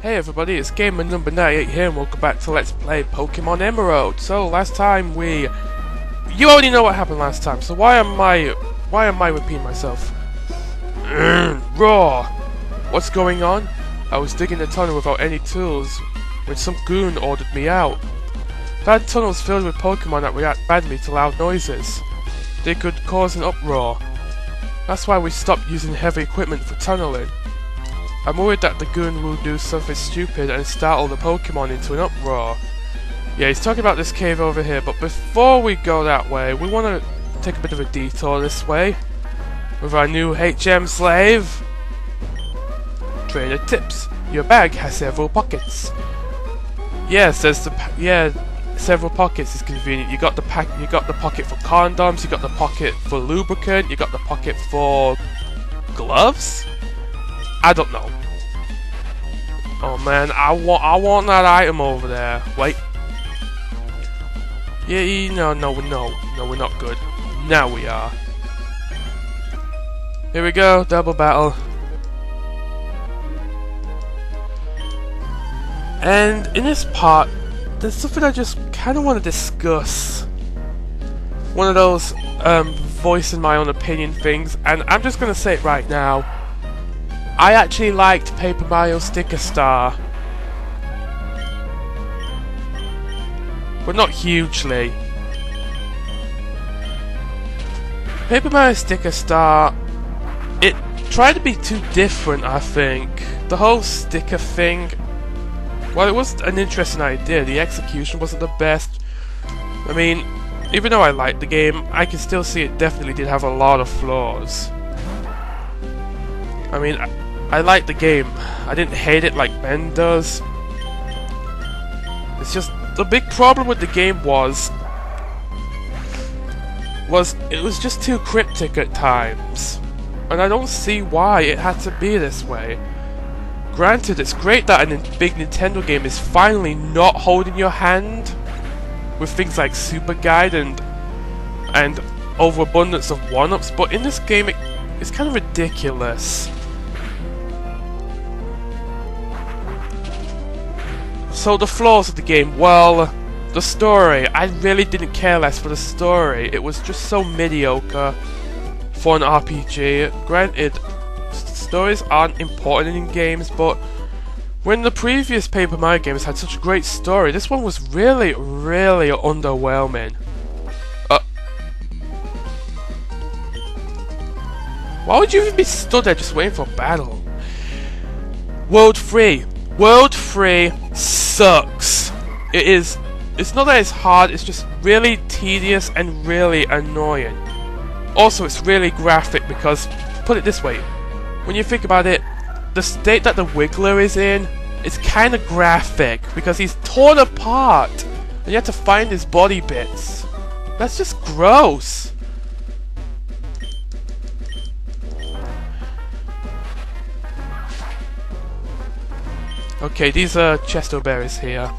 Hey everybody, it's gamer number 98 here and welcome back to Let's Play Pokemon Emerald. So last time you already know what happened last time, so why am I repeating myself? Raw! What's going on? I was digging a tunnel without any tools when some goon ordered me out. That tunnel was filled with Pokemon that react badly to loud noises. They could cause an uproar. That's why we stopped using heavy equipment for tunneling. I'm worried that the goon will do something stupid and startle the Pokemon into an uproar. Yeah, he's talking about this cave over here, but before we go that way, we want to take a bit of a detour this way with our new HM slave. Trainer tips. Your bag has several pockets. Yes, several pockets is convenient. You got the pocket for condoms, you got the pocket for lubricant, you got the pocket for gloves? I don't know. Oh man, I want that item over there. Wait. Yeah, no, we're not good. Now we are. Here we go, double battle. And in this part, there's something I just kind of want to discuss. One of those voicing my own opinion things, and I'm just going to say it right now. I actually liked Paper Mario Sticker Star, but not hugely. Paper Mario Sticker Star, it tried to be too different, I think. The whole sticker thing, well, it was an interesting idea, the execution wasn't the best. I mean, even though I liked the game, I can still see it definitely did have a lot of flaws. I mean, I liked the game. I didn't hate it like Ben does. It's just, the big problem with the game was it was just too cryptic at times. And I don't see why it had to be this way. Granted, it's great that a big Nintendo game is finally not holding your hand with things like Super Guide and overabundance of one-ups, but in this game it's kind of ridiculous. So the flaws of the game, well, the story, I really didn't care less for the story. It was just so mediocre for an RPG. Granted, stories aren't important in games, but when the previous Paper Mario games had such a great story, this one was really, really underwhelming. Why would you even be stood there just waiting for a battle? World 3. World 3 sucks. It's not that it's hard, it's just really tedious and really annoying. Also, it's really graphic because, put it this way, when you think about it, the state that the Wiggler is in, it's kind of graphic because he's torn apart and you have to find his body bits. That's just gross. Okay, these are Chesto berries here.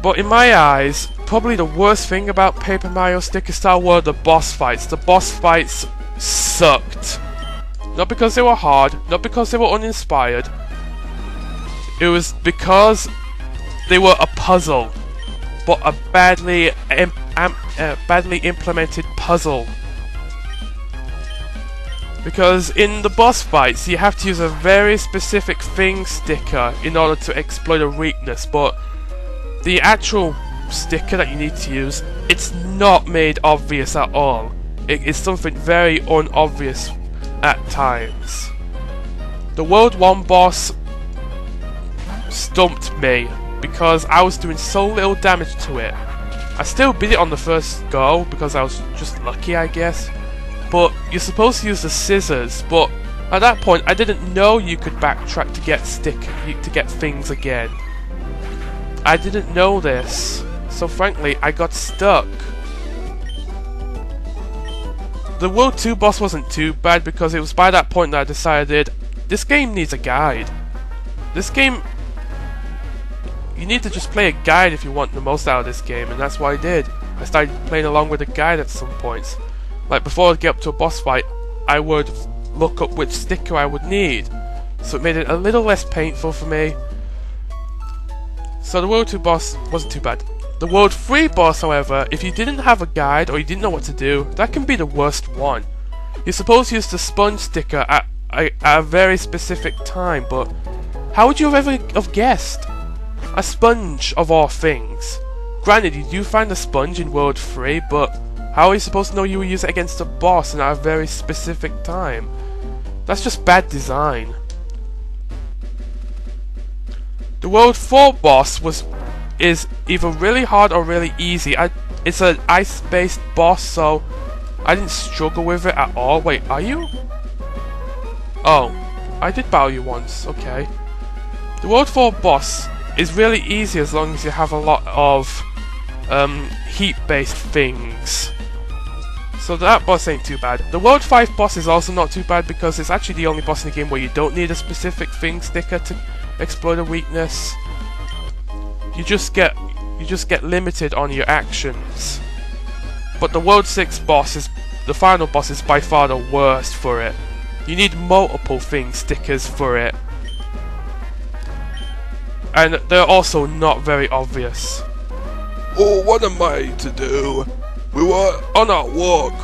But in my eyes, probably the worst thing about Paper Mario Sticker Star were the boss fights. The boss fights sucked. Not because they were hard, not because they were uninspired. It was because they were a puzzle. But a badly implemented puzzle. Because in the boss fights, you have to use a very specific thing sticker in order to exploit a weakness, but the actual sticker that you need to use, it's not made obvious at all. It is something very unobvious at times. The World 1 boss stumped me because I was doing so little damage to it. I still beat it on the first go because I was just lucky, I guess. But you're supposed to use the scissors, but at that point I didn't know you could backtrack to get things again. I didn't know this, so frankly I got stuck. The World 2 boss wasn't too bad because it was by that point that I decided this game needs a guide. This game, you need to just play a guide if you want the most out of this game, and that's what I did. I started playing along with a guide at some points. Like before I get up to a boss fight, I would look up which sticker I would need, so it made it a little less painful for me. So the World 2 boss wasn't too bad. The World 3 boss, however, if you didn't have a guide or you didn't know what to do, that can be the worst one. You're supposed to use the sponge sticker at a very specific time, but how would you have ever have guessed? A sponge of all things. Granted, you do find a sponge in World 3, but how are you supposed to know you will use it against a boss and at a very specific time? That's just bad design. The World 4 boss is either really hard or really easy. It's an ice-based boss, so I didn't struggle with it at all. Wait, are you? Oh, I did battle you once, okay. The World 4 boss is really easy as long as you have a lot of heat-based things. So that boss ain't too bad. The World 5 boss is also not too bad because it's actually the only boss in the game where you don't need a specific thing sticker to exploit a weakness. You just get limited on your actions. But the World 6 boss the final boss is by far the worst for it. You need multiple thing stickers for it. And they're also not very obvious. Oh, what am I to do? We were on our walk.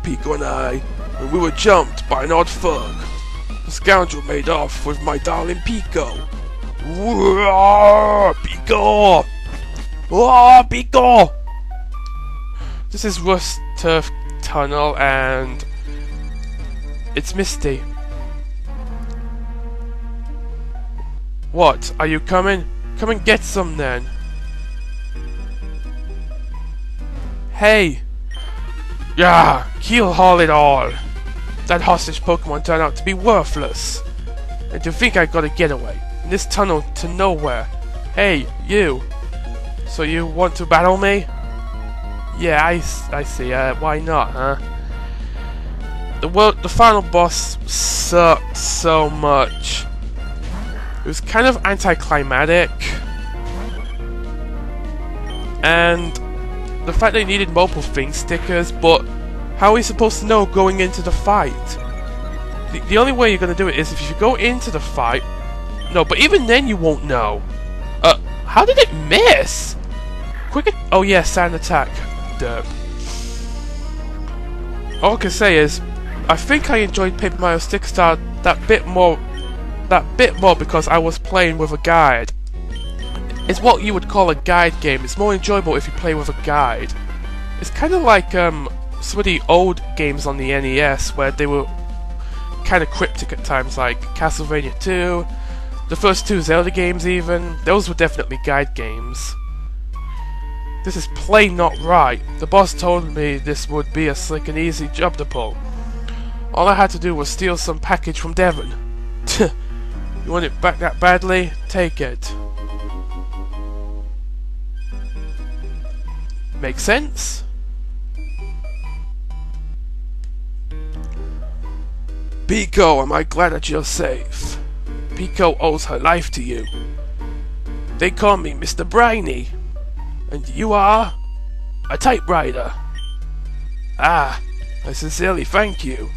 Pico and I, when we were jumped by an odd thug. The scoundrel made off with my darling Pico. Pico! Oh, Pico! This is Rust Turf Tunnel and it's misty. What? Are you coming? Come and get some then. Hey! Yeah! Keel haul it all! That hostage Pokemon turned out to be worthless. And to think I got a getaway in this tunnel to nowhere. Hey, you! So you want to battle me? Yeah, I see. Why not, huh? The final boss sucked so much. It was kind of anticlimactic, and the fact they needed multiple thing stickers, but how are we supposed to know going into the fight? The only way you're going to do it is if you go into the fight. No, but even then you won't know. How did it miss? Oh yeah, sand attack. Derp. All I can say is, I think I enjoyed Paper Mario Stick Star that bit more because I was playing with a guide. It's what you would call a guide game. It's more enjoyable if you play with a guide. It's kind of like some of the old games on the NES where they were kind of cryptic at times, like Castlevania 2, the first two Zelda games even. Those were definitely guide games. This is plain not right. The boss told me this would be a slick and easy job to pull. All I had to do was steal some package from Devon. You want it back that badly? Take it. Make sense? Pico, am I glad that you're safe? Pico owes her life to you. They call me Mr. Briny. And you are? A typewriter. Ah, I sincerely thank you.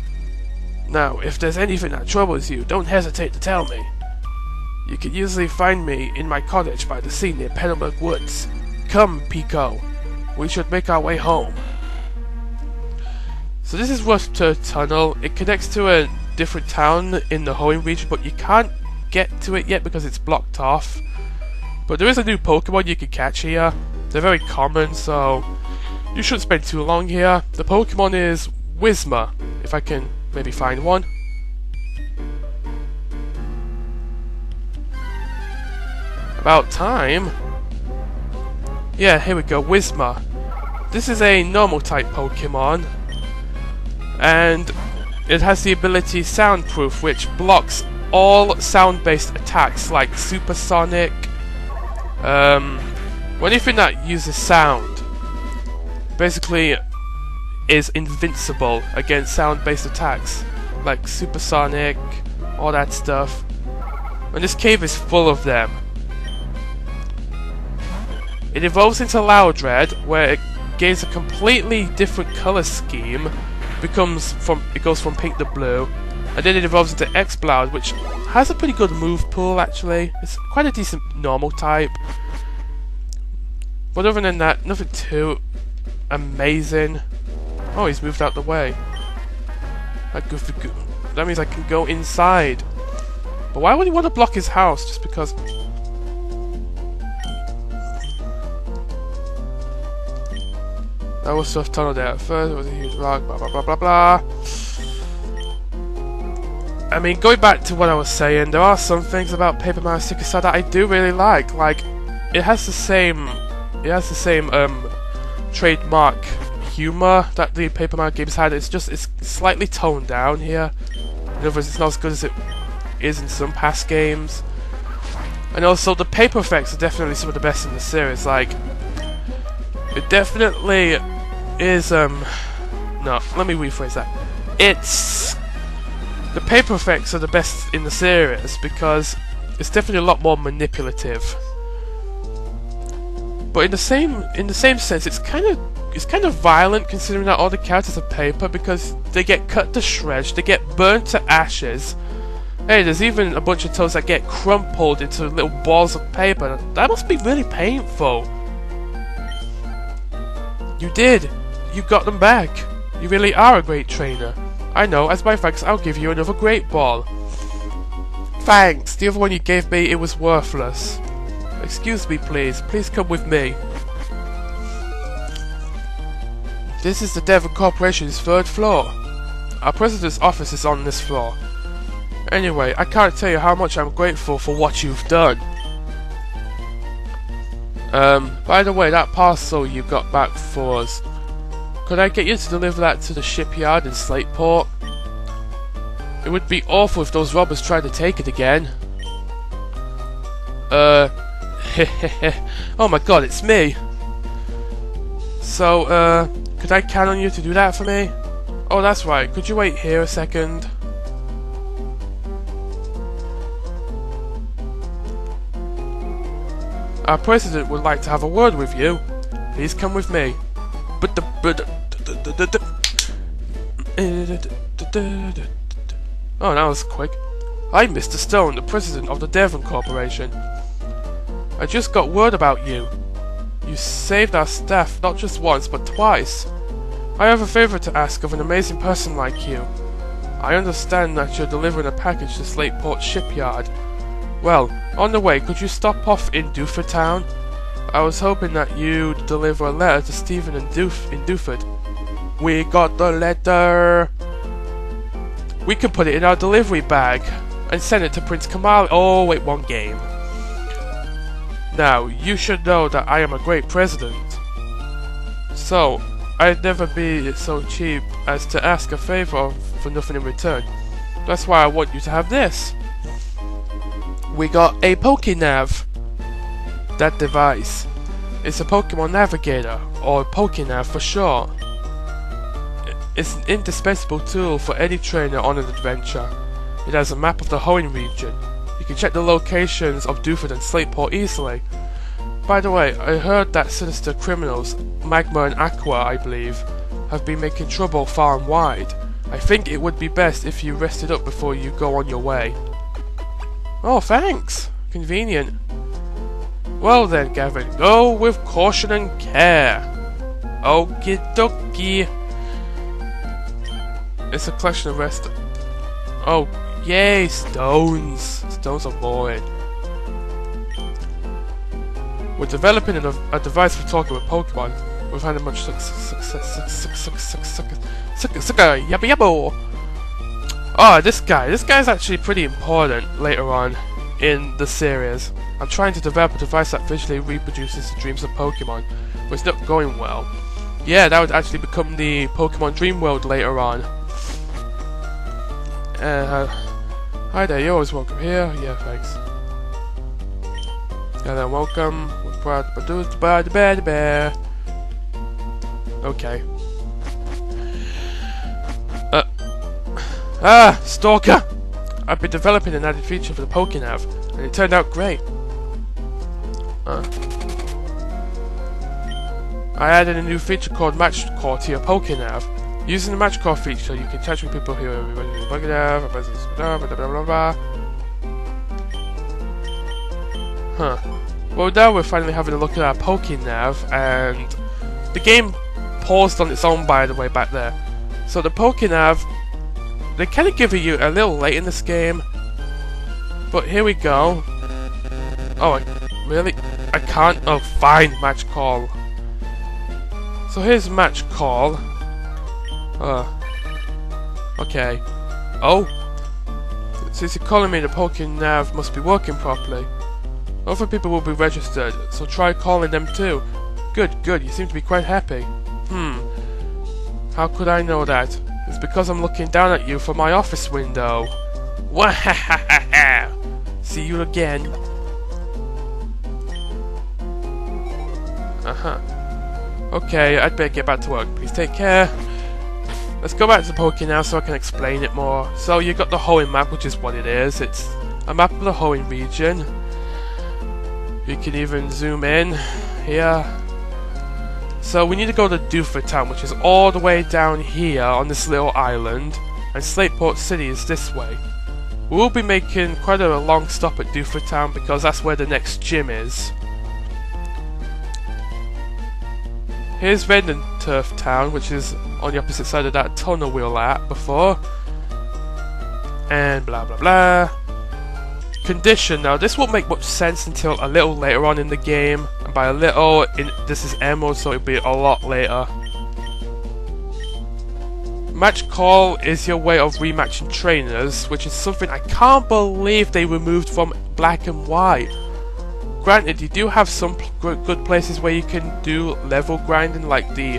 Now, if there's anything that troubles you, don't hesitate to tell me. You can usually find me in my cottage by the sea near Penelberg Woods. Come, Pico. We should make our way home. So this is Rust Turf Tunnel. It connects to a different town in the Hoenn region, but you can't get to it yet because it's blocked off. But there is a new Pokemon you can catch here. They're very common, so you shouldn't spend too long here. The Pokemon is Whismur, if I can maybe find one. About time. Yeah, here we go, Whismur. This is a normal type Pokemon, and it has the ability Soundproof, which blocks all sound-based attacks like Supersonic, anything that uses sound. Basically is invincible against sound-based attacks like Supersonic, all that stuff. And this cave is full of them. It evolves into Loudred, where it gains a completely different color scheme it goes from pink to blue, and then it evolves into X-Bloud, which has a pretty good move pool actually. It's quite a decent normal type. But other than that, nothing too amazing. Oh, he's moved out the way. That means I can go inside. But why would he want to block his house? Just because... That was Surf Tunnel there at first, it was a huge rock, blah blah blah blah blah. I mean, going back to what I was saying, there are some things about Paper Mario Sticker Star that I do really like. Like, it has the same trademark humor that the Paper Mario games had. It's slightly toned down here. In other words, it's not as good as it is in some past games. And also, the paper effects are definitely some of the best in the series. Like, it definitely is, no, let me rephrase that. The paper effects are the best in the series because it's definitely a lot more manipulative. But in the same sense, it's kind of violent considering that all the characters are paper because they get cut to shreds, they get burnt to ashes. Hey, there's even a bunch of toads that get crumpled into little balls of paper. That must be really painful. You did! You got them back! You really are a great trainer. I know, as my thanks, I'll give you another great ball. Thanks! The other one you gave me, it was worthless. Excuse me, please. Please come with me. This is the Devon Corporation's 3rd floor. Our president's office is on this floor. Anyway, I can't tell you how much I'm grateful for what you've done. By the way, that parcel you got back for us, could I get you to deliver that to the shipyard in Slateport? It would be awful if those robbers tried to take it again. Oh my god, it's me! So, could I count on you to do that for me? Oh, that's right, could you wait here a second? Our president would like to have a word with you. Please come with me. Oh, that was quick. I'm Mr. Stone, the president of the Devon Corporation. I just got word about you. You saved our staff not just once, but twice. I have a favor to ask of an amazing person like you. I understand that you're delivering a package to Slateport Shipyard. Well, on the way, could you stop off in Duford Town? I was hoping that you'd deliver a letter to Stephen in Duford. We got the letter! We can put it in our delivery bag and send it to Prince Kamal. Oh, wait, one game. Now, you should know that I am a great president. So, I'd never be so cheap as to ask a favor for nothing in return. That's why I want you to have this. We got a Pokénav. That device. It's a Pokemon Navigator, or Pokénav for short. It's an indispensable tool for any trainer on an adventure. It has a map of the Hoenn region. You can check the locations of Duford and Slateport easily. By the way, I heard that sinister criminals, Magma and Aqua I believe, have been making trouble far and wide. I think it would be best if you rested up before you go on your way. Oh, thanks! Convenient. Well then, Gavin, go with caution and care. Okie dokie. It's a collection of rest. Oh, yay, stones! Stones are boring. We're developing a device for talking with Pokemon. We've had a much success. Yabba yabba! Oh, this guy's actually pretty important later on in the series. I'm trying to develop a device that visually reproduces the dreams of Pokemon, but it's not going well. Yeah, that would actually become the Pokemon Dream World later on. Hi there, you're always welcome here. Yeah, thanks. And then welcome. We're proud to produce by the bear. Okay. Stalker! I've been developing an added feature for the Pokénav, and it turned out great. I added a new feature called Match Core to your Pokénav. Using the match call feature, you can chat with people who are blah blah blah blah. Huh. Well, now we're finally having a look at our Pokénav, and the game paused on its own, by the way, back there. So the Pokénav, they kind of give it you a little late in this game, but here we go. Oh, really? I can't. Oh, fine, match call. So here's match call. Okay. Oh, since you're calling me, the Pokénav must be working properly. Other people will be registered, so try calling them too. Good, good, you seem to be quite happy. How could I know that? It's because I'm looking down at you from my office window. Wahahaha! See you again. Okay, I'd better get back to work. Please take care. Let's go back to the Pokénav so I can explain it more. So you got the Hoenn map, which is what it is. It's a map of the Hoenn region. You can even zoom in here. So we need to go to Doofer Town, which is all the way down here on this little island, and Slateport City is this way. We'll be making quite a long stop at Doofer Town because that's where the next gym is. Here's Vendenturf Town, which is on the opposite side of that tunnel we were at before. And blah blah blah. Condition. Now this won't make much sense until a little later on in the game, and by a little, this is Emerald, so it'll be a lot later. Match call is your way of rematching trainers, which is something I can't believe they removed from Black and White. Granted, you do have some good places where you can do level grinding, like the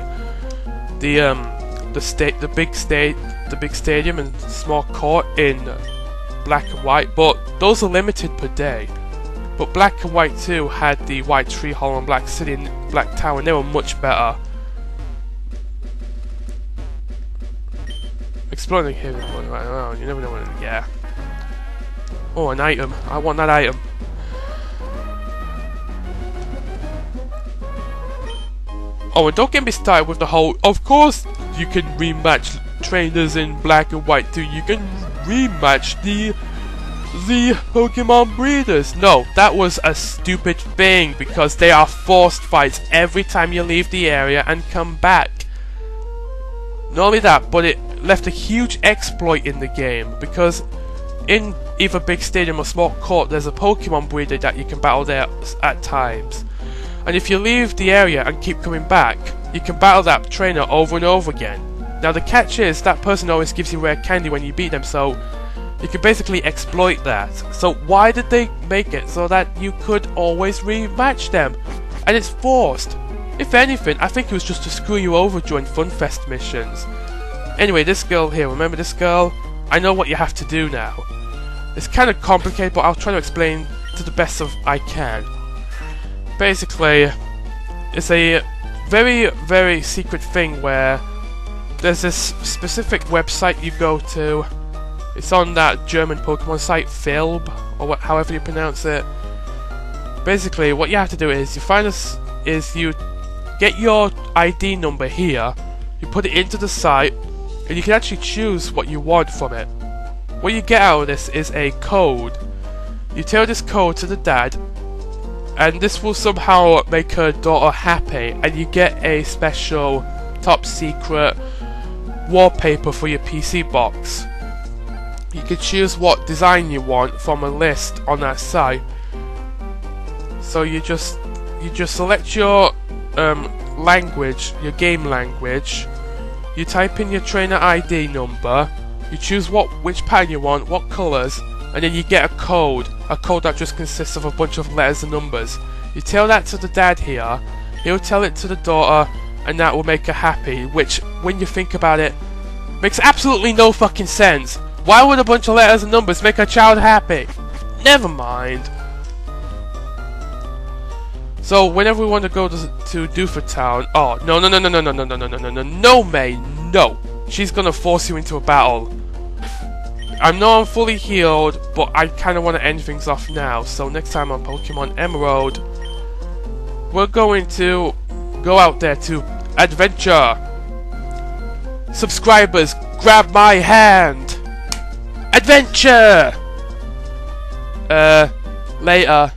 big stadium and small court in Black and White, but those are limited per day. But Black and White 2 had the White Tree Hall and Black City and Black Tower, and they were much better. Exploring here, you never know what. Yeah. Oh, an item. I want that item. Oh, and don't get me started with the whole. Of course, you can rematch trainers in Black and White 2. You can rematch the Pokemon breeders. No, that was a stupid thing because they are forced fights every time you leave the area and come back. Not only that, but it left a huge exploit in the game because in either big stadium or small court there's a Pokemon breeder that you can battle there at times. And if you leave the area and keep coming back, you can battle that trainer over and over again. Now the catch is, that person always gives you rare candy when you beat them, so you can basically exploit that. So why did they make it so that you could always rematch them? And it's forced. If anything, I think it was just to screw you over during FunFest missions. Anyway, this girl here, remember this girl? I know what you have to do now. It's kind of complicated, but I'll try to explain to the best of I can. Basically, it's a very, very secret thing where there's this specific website you go to. It's on that German Pokemon site, Philb, or however you pronounce it. Basically, what you have to do is you get your ID number here, you put it into the site, and you can actually choose what you want from it. What you get out of this is a code. You tell this code to the dad, and this will somehow make her daughter happy, and you get a special top secret wallpaper for your PC box. You can choose what design you want from a list on that site. So you just select your language, your game language. You type in your trainer ID number. You choose which pattern you want, what colours, and then you get a code that just consists of a bunch of letters and numbers. You tell that to the dad here, he'll tell it to the daughter, and that will make her happy, which, when you think about it, makes absolutely no fucking sense. Why would a bunch of letters and numbers make a child happy? Never mind. So whenever we want to go to Doofer Town, oh no, May, no. She's gonna force you into a battle. I know I'm fully healed, but I kind of want to end things off now. So next time on Pokemon Emerald, we're going to go out there to adventure. Subscribers, grab my hand! Adventure! Later.